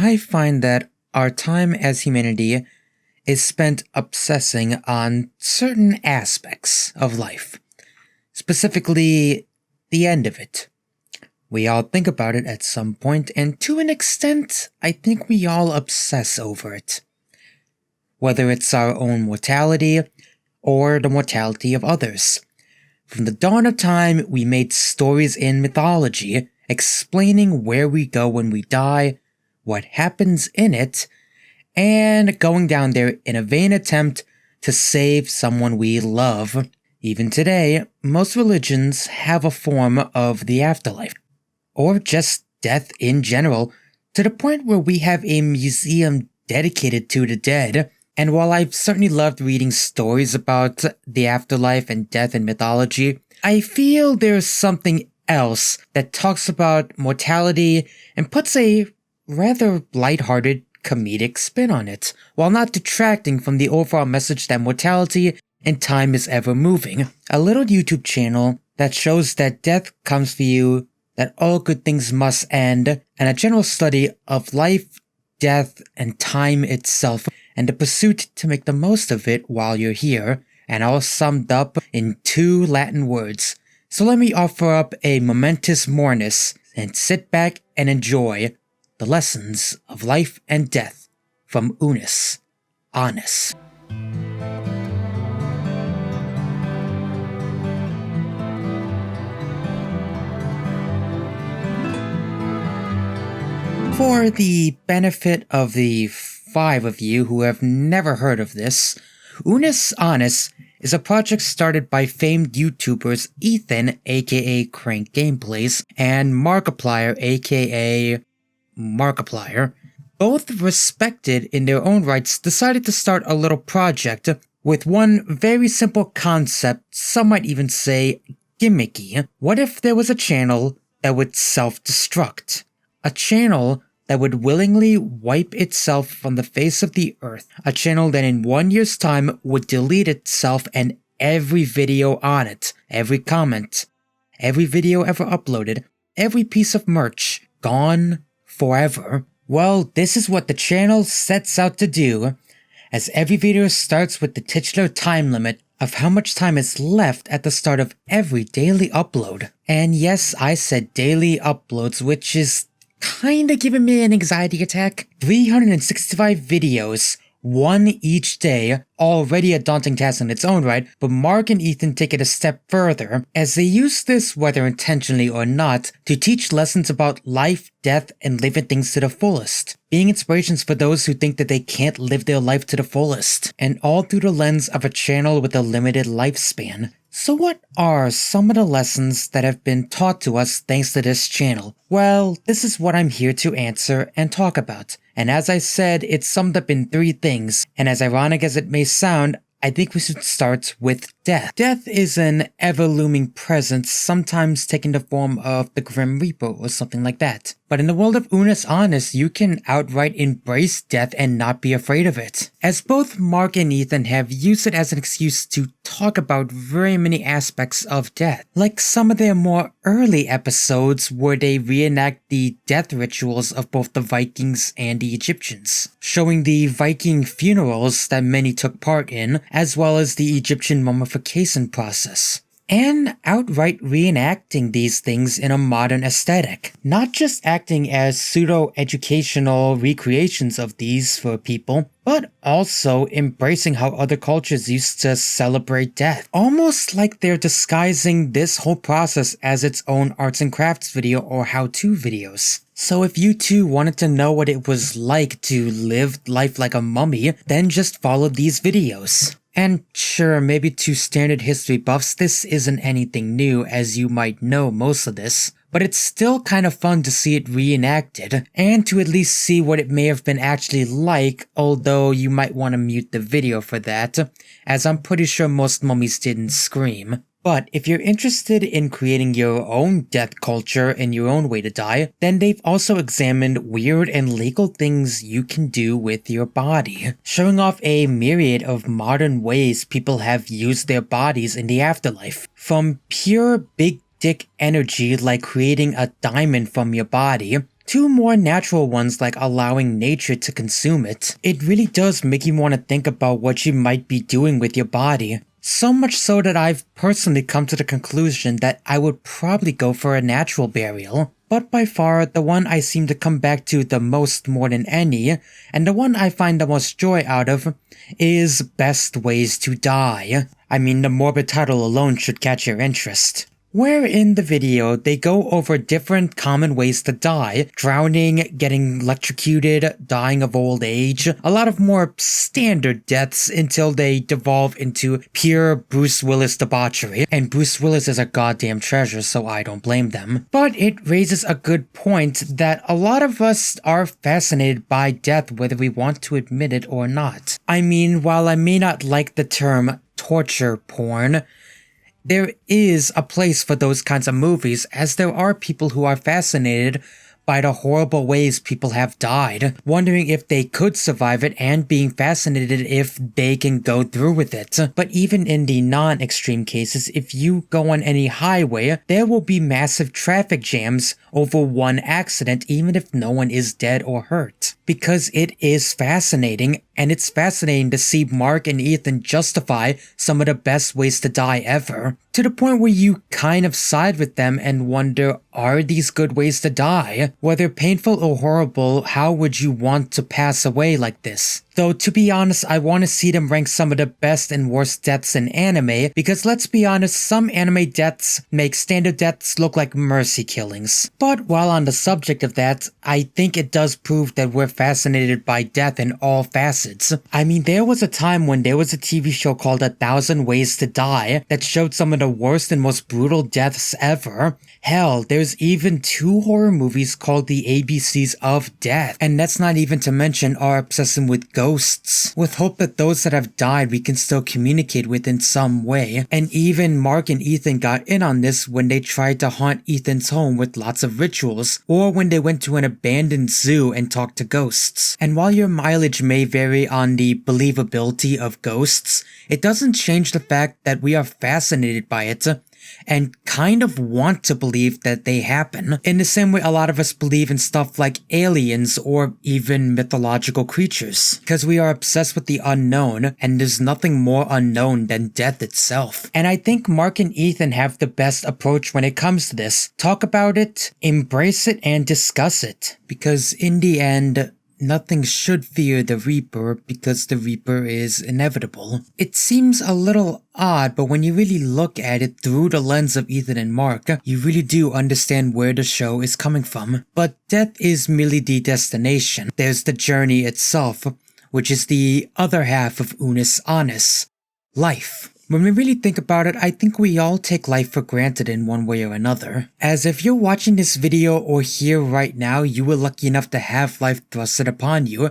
I find that our time as humanity is spent obsessing on certain aspects of life, specifically the end of it. We all think about it at some point, and to an extent, I think we all obsess over it. Whether it's our own mortality or the mortality of others. From the dawn of time, we made stories in mythology explaining where we go when we die, what happens in it, and going down there in a vain attempt to save someone we love. Even today, most religions have a form of the afterlife, or just death in general, to the point where we have a museum dedicated to the dead. And while I've certainly loved reading stories about the afterlife and death in mythology, I feel there's something else that talks about mortality and puts a rather lighthearted comedic spin on it, while not detracting from the overall message that mortality and time is ever moving. A little YouTube channel that shows that death comes for you, that all good things must end, and a general study of life, death, and time itself, and the pursuit to make the most of it while you're here, and all summed up in 2 Latin words. So let me offer up a momentous mournus, and sit back and enjoy the lessons of life and death from Unus Annus. For the benefit of the 5 of you who have never heard of this, Unus Annus is a project started by famed YouTubers Ethan aka Crank Gameplays and Markiplier aka Markiplier. Both respected in their own rights, decided to start a little project with one very simple concept, some might even say gimmicky. What if there was a channel that would self-destruct? A channel that would willingly wipe itself from the face of the earth. A channel that in 1 year's time would delete itself and every video on it, every comment, every video ever uploaded, every piece of merch, gone forever. Well, this is what the channel sets out to do, as every video starts with the titular time limit of how much time is left at the start of every daily upload. And yes, I said daily uploads, which is kinda giving me an anxiety attack. 365 videos, 1 each day, already a daunting task in its own right, but Mark and Ethan take it a step further, as they use this, whether intentionally or not, to teach lessons about life, death, and living things to the fullest, being inspirations for those who think that they can't live their life to the fullest, and all through the lens of a channel with a limited lifespan. So what are some of the lessons that have been taught to us thanks to this channel? Well, this is what I'm here to answer and talk about. And as I said, it's summed up in 3 things, and as ironic as it may sound, I think we should start with death. Death is an ever-looming presence, sometimes taking the form of the Grim Reaper or something like that. But in the world of Unus Annus, you can outright embrace death and not be afraid of it, as both Mark and Ethan have used it as an excuse to talk about very many aspects of death, like some of their more early episodes where they reenact the death rituals of both the Vikings and the Egyptians, showing the Viking funerals that many took part in, as well as the Egyptian mummification process, and outright reenacting these things in a modern aesthetic, not just acting as pseudo-educational recreations of these for people, but also embracing how other cultures used to celebrate death, almost like they're disguising this whole process as its own arts and crafts video or how-to videos. So if you too wanted to know what it was like to live life like a mummy, then just follow these videos. And sure, maybe to standard history buffs, this isn't anything new, as you might know most of this, but it's still kind of fun to see it reenacted, and to at least see what it may have been actually like, although you might want to mute the video for that, as I'm pretty sure most mummies didn't scream. But if you're interested in creating your own death culture and your own way to die, then they've also examined weird and legal things you can do with your body, showing off a myriad of modern ways people have used their bodies in the afterlife. From pure big dick energy like creating a diamond from your body, two more natural ones like allowing nature to consume it. It really does make you want to think about what you might be doing with your body. So much so that I've personally come to the conclusion that I would probably go for a natural burial. But by far, the one I seem to come back to the most more than any, and the one I find the most joy out of, is Best Ways to Die. I mean, the morbid title alone should catch your interest. Where in the video, they go over different common ways to die: drowning, getting electrocuted, dying of old age, a lot of more standard deaths until they devolve into pure Bruce Willis debauchery. And Bruce Willis is a goddamn treasure, so I don't blame them. But it raises a good point that a lot of us are fascinated by death whether we want to admit it or not. I mean, while I may not like the term torture porn, there is a place for those kinds of movies, as there are people who are fascinated by the horrible ways people have died, wondering if they could survive it and being fascinated if they can go through with it. But even in the non-extreme cases, if you go on any highway, there will be massive traffic jams over one accident, even if no one is dead or hurt. Because it is fascinating, and it's fascinating to see Mark and Ethan justify some of the best ways to die ever, to the point where you kind of side with them and wonder, are these good ways to die? Whether painful or horrible, how would you want to pass away like this? Though, to be honest, I want to see them rank some of the best and worst deaths in anime, because let's be honest, some anime deaths make standard deaths look like mercy killings. But while on the subject of that, I think it does prove that we're fascinated by death in all facets. I mean, there was a time when there was a TV show called 1,000 Ways to Die that showed some of the worst and most brutal deaths ever. Hell, there's even 2 horror movies called The ABCs of Death, and that's not even to mention our obsession with ghosts, with hope that those that have died we can still communicate with in some way. And even Mark and Ethan got in on this when they tried to haunt Ethan's home with lots of rituals, or when they went to an abandoned zoo and talked to ghosts. And while your mileage may vary on the believability of ghosts, it doesn't change the fact that we are fascinated by it and kind of want to believe that they happen, in the same way a lot of us believe in stuff like aliens or even mythological creatures, because we are obsessed with the unknown, and there's nothing more unknown than death itself. And I think Mark and Ethan have the best approach when it comes to this. Talk about it, embrace it, and discuss it, because in the end, nothing should fear the Reaper because the Reaper is inevitable. It seems a little odd, but when you really look at it through the lens of Ethan and Mark, you really do understand where the show is coming from. But death is merely the destination. There's the journey itself, which is the other half of Unus Annus, life. When we really think about it, I think we all take life for granted in one way or another. As if you're watching this video or here right now, you were lucky enough to have life thrusted upon you.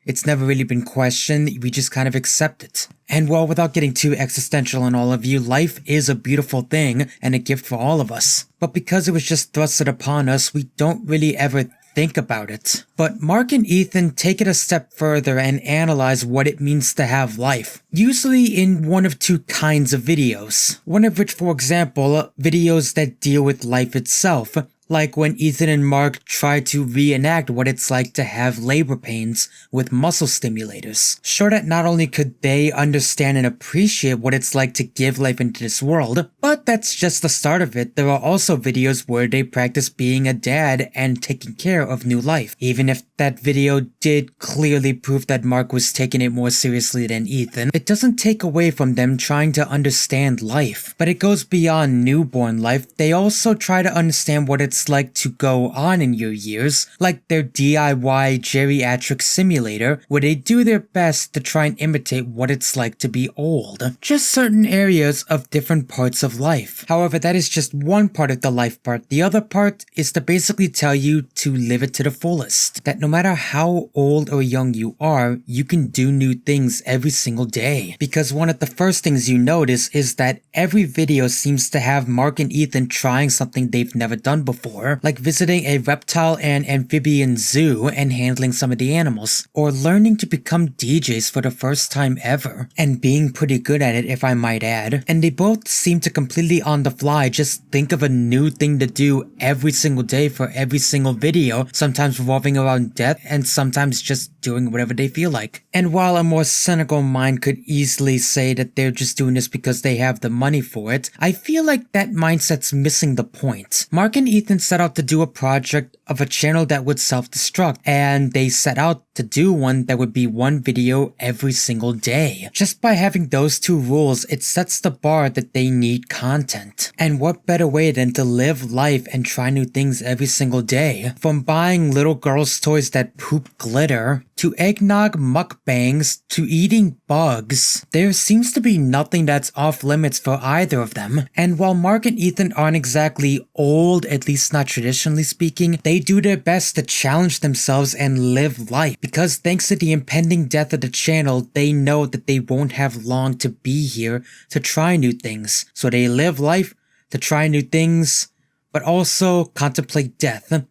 It's never really been questioned, we just kind of accept it. And well, without getting too existential on all of you, life is a beautiful thing and a gift for all of us. But because it was just thrusted upon us, we don't really ever think about it. But Mark and Ethan take it a step further and analyze what it means to have life, usually in one of 2 kinds of videos. One of which, for example, videos that deal with life itself, like when Ethan and Mark try to reenact what it's like to have labor pains with muscle stimulators. Sure that not only could they understand and appreciate what it's like to give life into this world, but that's just the start of it. There are also videos where they practice being a dad and taking care of new life, even if that video did clearly prove that Mark was taking it more seriously than Ethan. It doesn't take away from them trying to understand life, but it goes beyond newborn life. They also try to understand what it's like to go on in your years, like their DIY geriatric simulator, where they do their best to try and imitate what it's like to be old. Just certain areas of different parts of life. However, that is just one part of the life part. The other part is to basically tell you to live it to the fullest. That no matter how old or young you are, you can do new things every single day. Because one of the first things you notice is that every video seems to have Mark and Ethan trying something they've never done before. for, like visiting a reptile and amphibian zoo and handling some of the animals, or learning to become DJs for the first time ever, and being pretty good at it if I might add. And they both seem to completely on the fly just think of a new thing to do every single day for every single video, sometimes revolving around death and sometimes just doing whatever they feel like. And while a more cynical mind could easily say that they're just doing this because they have the money for it, I feel like that mindset's missing the point. Mark and Ethan set out to do a project of a channel that would self-destruct, and they set out to do one that would be one video every single day. Just by having those two rules, it sets the bar that they need content. And what better way than to live life and try new things every single day? From buying little girls' toys that poop glitter, to eggnog mukbangs, to eating bugs, there seems to be nothing that's off limits for either of them. And while Mark and Ethan aren't exactly old, at least not traditionally speaking, they do their best to challenge themselves and live life, because thanks to the impending death of the channel, they know that they won't have long to be here to try new things. So they live life to try new things, but also contemplate death,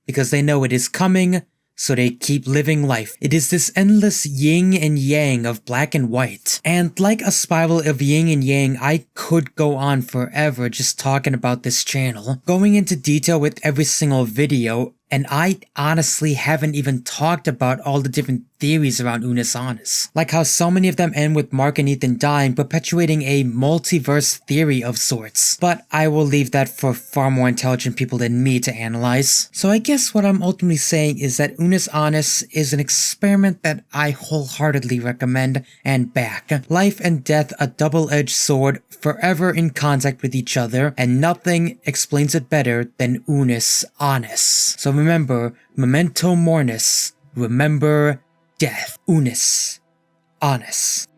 because they know it is coming, so they keep living life. It is this endless yin and yang of black and white. And like a spiral of yin and yang, I could go on forever just talking about this channel, going into detail with every single video, and I honestly haven't even talked about all the different theories around Unus Annus. Like how so many of them end with Mark and Ethan dying, perpetuating a multiverse theory of sorts. But I will leave that for far more intelligent people than me to analyze. So I guess what I'm ultimately saying is that Unus Annus is an experiment that I wholeheartedly recommend and back. Life and death, a double-edged sword, forever in contact with each other, and nothing explains it better than Unus Annus. So remember, memento moris, remember death. Unus Annus.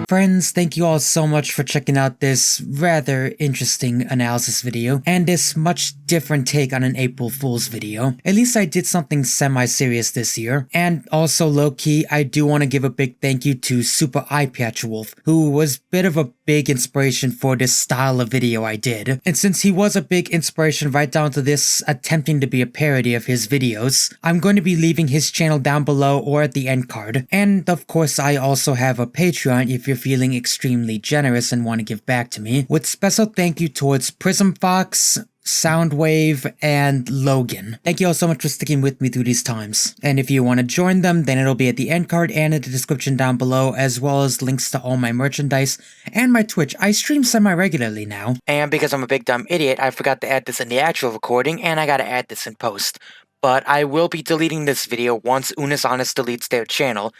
Friends, thank you all so much for checking out this rather interesting analysis video, and this much different take on an April Fool's video. At least I did something semi-serious this year. And also low-key, I do want to give a big thank you to Super Eyepatch Wolf, who was a bit of a big inspiration for this style of video I did. And since he was a big inspiration right down to this attempting to be a parody of his videos, I'm going to be leaving his channel down below or at the end card. And of course, I also have a Patreon if you're feeling extremely generous and want to give back to me, with special thank you towards Prism Fox, Soundwave, and Logan. Thank you all so much for sticking with me through these times. And if you want to join them, then it'll be at the end card and in the description down below, as well as links to all my merchandise and my Twitch. I stream semi-regularly now. And because I'm a big dumb idiot, I forgot to add this in the actual recording, and I gotta add this in post. But I will be deleting this video once Unus Annus deletes their channel,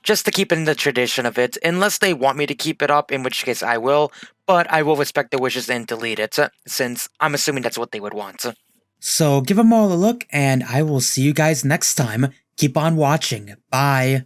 just to keep in the tradition of it, unless they want me to keep it up, in which case I will, but I will respect their wishes and delete it, since I'm assuming that's what they would want. So give them all a look, and I will see you guys next time. Keep on watching. Bye.